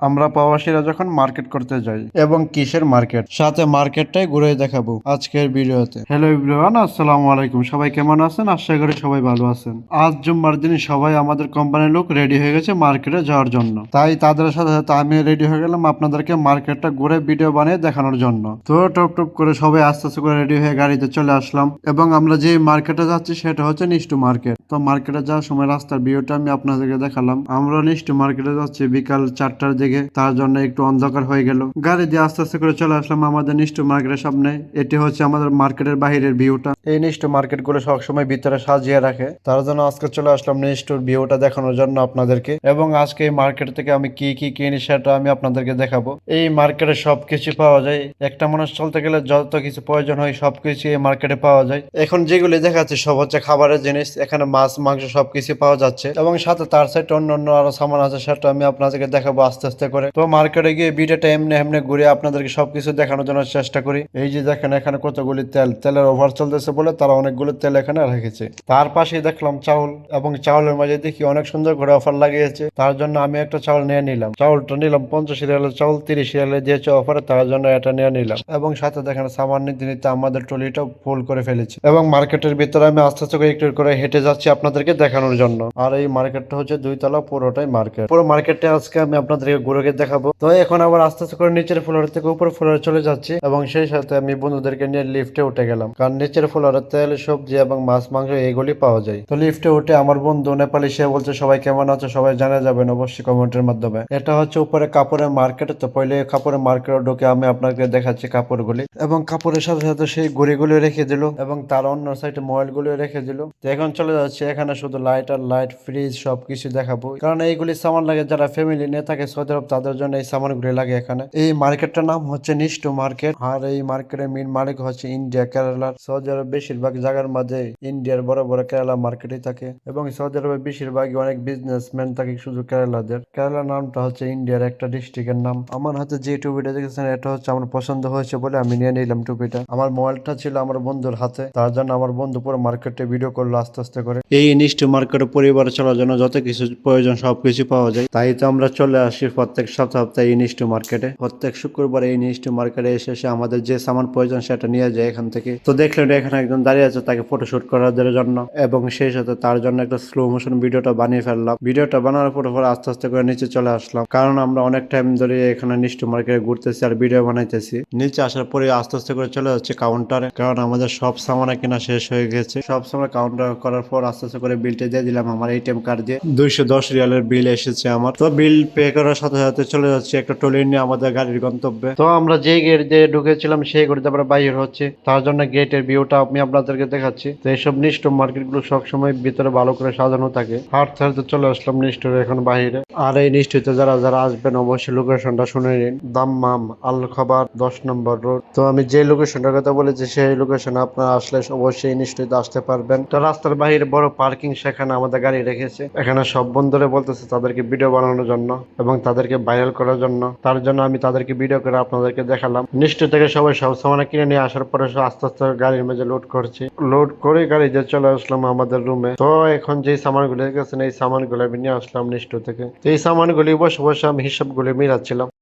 আমরা প্রবাসীরা যখন মার্কেট করতে যাই এবং কিসের মার্কেট সাথে মার্কেটটাই ঘুরে দেখাবো আজকের ভিডিওতে। হ্যালো এভরিওয়ান, আসসালামু আলাইকুম। সবাই কেমন আছেন? আশা করি সবাই ভালো আছেন। আজ জুম্মার দিন সবাই আমাদের কোম্পানির লোক রেডি হয়ে গেছে মার্কেটে যাওয়ার জন্য, তাই তাদের সাথে সাথে আমি রেডি হয়ে গেলাম আপনাদেরকে মার্কেটটা ঘুরে ভিডিও বানিয়ে দেখানোর জন্য। তো টপ টপ করে সবাই আস্তে আস্তে করে রেডি হয়ে গাড়িতে চলে আসলাম এবং আমরা যে মার্কেটে যাচ্ছি সেটা হচ্ছে নিষ্টু মার্কেট। তো মার্কেটে যাওয়ার সময় রাস্তার ভিউটা আমি আপনাদেরকে দেখালাম। আমরা নিষ্টু মার্কেটে যাচ্ছি বিকাল 4টার দিকে, তার জন্য একটু অন্ধকার হয়ে গেল। গাড়ি দিয়ে আস্তে আস্তে করে চলে আসলাম আমাদের নিষ্টু মার্কেটের সামনে। এটি হচ্ছে আমাদের মার্কেটের বাহিরের ভিউটা। এই নিষ্টু মার্কেট গুলো সবসময় ভিতরে সাজিয়ে রাখে, তার জন্য আজকে চলে আসলাম নিষ্টুর ভিউটা দেখানোর জন্য আপনাদেরকে। এবং আজকে এই মার্কেট থেকে আমি কি কি কিনি সেটা আমি আপনাদেরকে দেখাবো। এই মার্কেটে সবকিছু পাওয়া যায়। একটা মানুষ চলতে গেলে যত কিছু প্রয়োজন হয় সবকিছু এই মার্কেটে পাওয়া যায়। এখন যেগুলি দেখাচ্ছে সব হচ্ছে খাবারের জিনিস। এখানে মাছ মাংস সবকিছু পাওয়া যাচ্ছে এবং সাথে তার সাইড অন্য অন্য আরো সামান আছে, সেটা আমি আপনাদেরকে দেখাবো আস্তে আস্তে করে। তো মার্কেটে গিয়ে ভিডিওটা এমনি এমনি ঘুরে আপনাদেরকে সবকিছু দেখানোর জন্য চেষ্টা করি। এই যে দেখেন এখানে কতগুলি তেলের ওভার চলতেছে বলে তারা অনেকগুলো তেল এখানে রেখেছে। তার পাশে দেখলাম চাউল, এবং চাউলের মাঝে দেখি অনেক সুন্দর করে অফার লাগিয়েছে, তার জন্য আমি একটা চাউল নিয়ে নিলাম। চাউলটা নিলাম 50 রিয়ালের চাউল, 30 রিয়ালে দিয়েছে অফারে, তার জন্য এটা নিয়ে নিলাম। এবং সাথে দেখেন সামান নিতে নিতে আমাদের ট্রলিটা ফুল করে ফেলেছি। এবং মার্কেটের ভিতরে আমি আস্তে আস্তে করে একটু করে হেঁটে যাচ্ছি আপনাদেরকে দেখানোর জন্য। আর এই মার্কেটটা হচ্ছে 2 তলা, পুরোটাই মার্কেট। পুরো মার্কেটটা আজকে আমি আপনাদেরকে ঘুরে দেখাবো। তো এখন আবার আস্তে আস্তে করে নিচের ফ্লোর থেকে উপর ফ্লোরে চলে যাচ্ছি এবং সেই সাথে আমি বন্ধুদেরকে নিয়ে লিফটে উঠে গেলাম, কারণ নিচের ফ্লোরে তেল সবজি এবং মাছ মাংস এগুলি পাওয়া যায়। তো লিফটে উঠে আমার বন্ধু নেপালি সে বলছে সবাই কেমন আছে, সবাই জানা যাবেন অবশ্যই কমেন্টের মাধ্যমে। এটা হচ্ছে উপরে কাপড়ের মার্কেট। তো পहिले কাপড়ের মার্কেটে ঢুকে আমি আপনাকে দেখাচ্ছি কাপড়গুলি, এবং কাপড়ের সাথে সাথে সেই ঘড়িগুলি রেখে দিল এবং তার অন্য সাইডে মোবাইল গুলো রেখে দিল। তো এখন চলে যাচ্ছে এখানে শুধু লাইট আর লাইট, ফ্রিজ সবকিছু দেখাবো, কারণ এইগুলি সামান লাগে যারা ফ্যামিলি নিয়ে থাকে সৌদি আরব, তাদের জন্য এই সামানগুলি লাগে এখানে। এই মার্কেটটার নাম হচ্ছে নিষ্টু মার্কেট, আর এই মার্কেটের মেইন মালিক হচ্ছে ইন্ডিয়া, কেরালার। সৌদি আরব বেশিরভাগ জায়গার মাঝে ইন্ডিয়ার বড় বড় কেরালা মার্কেটই থাকে, এবং সৌদি আরবের বেশিরভাগই অনেক বিজনেসম্যান থাকে শুধু কেরালাদের। কেরালা নামটা হচ্ছে ইন্ডিয়ার একটা ডিস্ট্রিক্টের নাম। আমার হাতে যে টুপিটা দেখেছেন এটা হচ্ছে আমার পছন্দ হয়েছে বলে আমি নিয়ে নিলাম টুপিটা। আমার মোবাইলটা ছিল আমার বন্ধুর হাতে, তার জন্য আমার বন্ধু পুরো মার্কেটে ভিডিও করলো আস্তে আস্তে করে। এই নিষ্টু মার্কেটে পরিবার চলার জন্য যত কিছু প্রয়োজন সবকিছু পাওয়া যায়, তাই তো আমরা চলে আসি প্রত্যেক সপ্তাহে এই নিষ্টু মার্কেটে। প্রত্যেক শুক্রবার এই নিষ্টু মার্কেটে এসে আমাদের যে সামান প্রয়োজন সেটা নিয়ে যায় এখান থেকে। তো দেখলেন এখানে একজন দাঁড়িয়ে আছে তাকে ফটোশুট করার জন্য, এবং সেই সাথে তার জন্য একটা স্লো মোশন ভিডিওটা বানিয়ে ফেললাম। ভিডিওটা বানানোর পর আস্তে আস্তে করে নিচে চলে আসলাম, কারণ আমরা অনেক টাইম ধরে এখানে নিষ্টু মার্কেটে ঘুরতেছি আর ভিডিও বানাইতেছি। নিচে আসার পরে আস্তে আস্তে করে চলে যাচ্ছে কাউন্টারে, কারণ আমাদের সব সামান কিনা শেষ হয়ে গেছে। সব সময় কাউন্টার করার পর আস্তে আস্তে করে বিলটা দিয়ে দিলাম আমার এটিএম কার্ড দিয়ে। 210 রিয়ালের বিল এসেছে আমার। তো বিল পে করার সাথে সাথে চলে যাচ্ছে একটা ট্রলি নিয়ে আমাদের গাড়ির গন্তব্যে। তো আমরা যে গেট দিয়ে ঢুকেছিলাম সেই গেটে আমরা বাইর হচ্ছে, তার জন্য গেটের ভিউটা আমি আপনাদেরকে দেখাচ্ছি। তো এইসব নিষ্টু মার্কেট গুলো সবসময় ভিতরে ভালো করে সাজানো থাকে। হাঁটতে হাঁটতে চলে আসলাম নিষ্টুর এখন বাইরে। আর এই নিষ্টুতে যারা যারা আসবেন অবশ্যই লোকেশনটা শুনে নিন। দাম্মাম আল খবর 10 নম্বর রোড। তো আমি যে লোকেশনটার কথা বলেছি সেই লোকেশনে আপনারা আসলে অবশ্যই নিশ্চয়ই আসতে পারবেন। তো রাস্তার বাইরে বড় পার্কিং, সেখানে আমাদের গাড়ি রেখেছে। এখানে সব বন্ধুরা বলতেছে তাদেরকে ভিডিও বানানোর জন্য এবং তাদেরকে ভাইরাল করার জন্য, তার জন্য আমি তাদেরকে ভিডিও করে আপনাদেরকে দেখালাম। নিশ্চয় থেকে সবাই সব সামান কিনে নিয়ে আসার পরে আস্তে আস্তে গাড়ির মাঝে লোড করছি। লোড করে গাড়ি দিয়ে চলে আসলাম আমাদের রুমে। তো এখন যে সামানগুলো গেছেন এই সামানগুলো আমি নিয়ে আসলাম নিশ্চয় থেকে। এই সামানগুলি বসে বসে আমি হিসাবগুলি মিলাচ্ছিলাম।